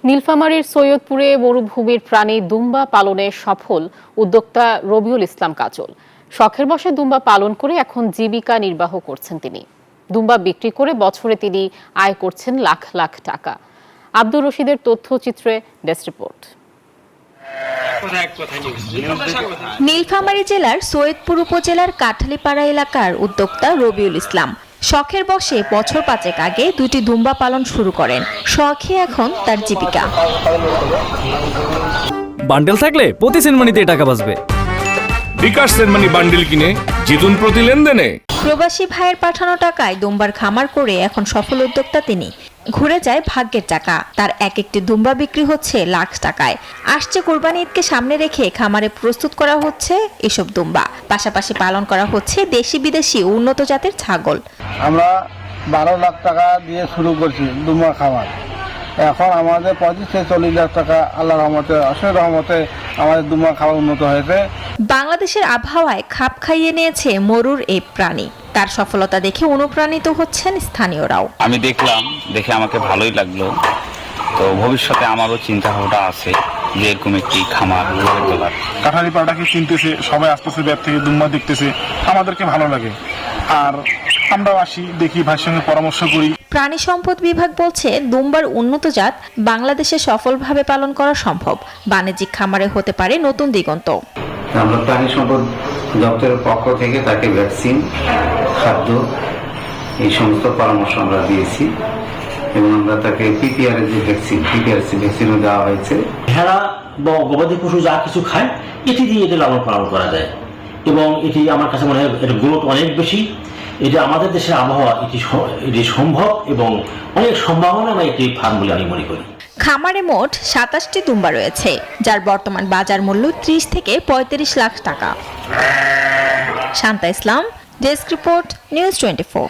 নীলফামারীর সৈয়দপুরে মরুভূমির প্রাণী দুম্বা পালনে সফল উদ্যোক্তা রবিউল ইসলাম কাজল। শখের বশে দুম্বা পালন করে এখন জীবিকা নির্বাহ করছেন তিনি। দুম্বা বিক্রি করে বছরে তিনি আয় করছেন লাখ লাখ টাকা। আব্দুর রশিদের তথ্যচিত্রে ডেস্ক রিপোর্ট। নীলফামারী জেলার সৈয়দপুর উপজেলার কাঠালীপাড়া এলাকার উদ্যোক্তা রবিউল ইসলাম শখের বশে বছর 5 আগে 2টি দুম্বা পালন শুরু করেন। শখে এখন তার জীবিকা। বান্ডেল থাকলে প্রতি সেনমানিতে টাকা বাঁচবে। বিকাশ সেনমানি বান্ডেল কিনে জিতুন প্রতি লেনদেনে। প্রবাসী ভাইয়ের পাঠানো টাকায় দুম্বার খামার করে এখন সফল উদ্যোক্তা তিনি। ঘুরে যায় ভাগ্যের টাকা। তার একটি দুম্বা বিক্রি হচ্ছে লাখ টাকায়। আসছে কোরবানি ঈদকে সামনে রেখে খামারে প্রস্তুত করা হচ্ছে এসব দুম্বা। পাশাপাশি পালন করা হচ্ছে দেশি বিদেশি উন্নত জাতের ছাগল। আমরা 12 লাখ টাকা দিয়ে শুরু করছি দুম্বা খামার। এখন আমাদের 25-40 লাখ টাকা আল্লাহর রহমতে, অশেষ রহমতে আমাদের দুম্বা খামার উন্নত হয়েছে। বাংলাদেশের আবহাওয়ায় খাপ খাইয়ে নিয়েছে মরুর এই প্রাণী। তার সফলতা দেখে অনুপ্রাণিত হচ্ছেন স্থানীয়রাও। আমি দেখে আমাকে ভালোই লাগলো। তো ভবিষ্যতে আমারও চিন্তা ভাবনা আছে যে এরকম একটি খামার গড়ে তোলার। কাঠালীপাড়াটাকে চিনতেছে, সবাই আসতেছে ব্যাপ থেকে দুম্বা দেখতেছে, আমাদেরকে ভালো লাগে। আর আমরাও আসি, দেখি, ভাইয়ের সঙ্গে পরামর্শ করি। প্রাণী সম্পদ বিভাগ বলছে দুম্বার উন্নত জাত বাংলাদেশে সফলভাবে পালন করা সম্ভব। বাণিজ্যিক খামারে হতে পারে নতুন দিগন্ত। আমরা প্রাণী সম্পদ দপ্তরের পক্ষ থেকে তাকে ভ্যাকসিন, খাদ্য এই সমস্ত পরামর্শ আমরা দিয়েছি এবং আমরা তাকে পিপিআর যে ভ্যাকসিনও দেওয়া হয়েছে। ভেড়া বা গবাদি পশু যা কিছু খায় এটি দিয়ে এটা লালন পালন করা যায় এবং এটি আমার কাছে মনে হয় এর গ্রোথ অনেক বেশি। এটা আমাদের দেশের আবহাওয়া এটি সম্ভব এবং অনেক সম্ভাবনা একটি ফার্ম বলে আমি মনে করি। খামারে মোট 27টি দুম্বা রয়েছে, যার বর্তমান বাজার মূল্য 30 থেকে 35 লাখ টাকা। শান্তা ইসলাম, ডেস্ক রিপোর্ট, নিউজ 24।